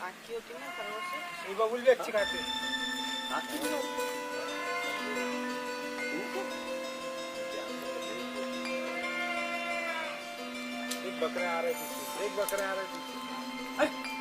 आखी होती ना खरगोश ये बबुल भी अच्छी खाते एक बकरा आ रहा है पीछे, एक बकरा आ रहा है पीछे।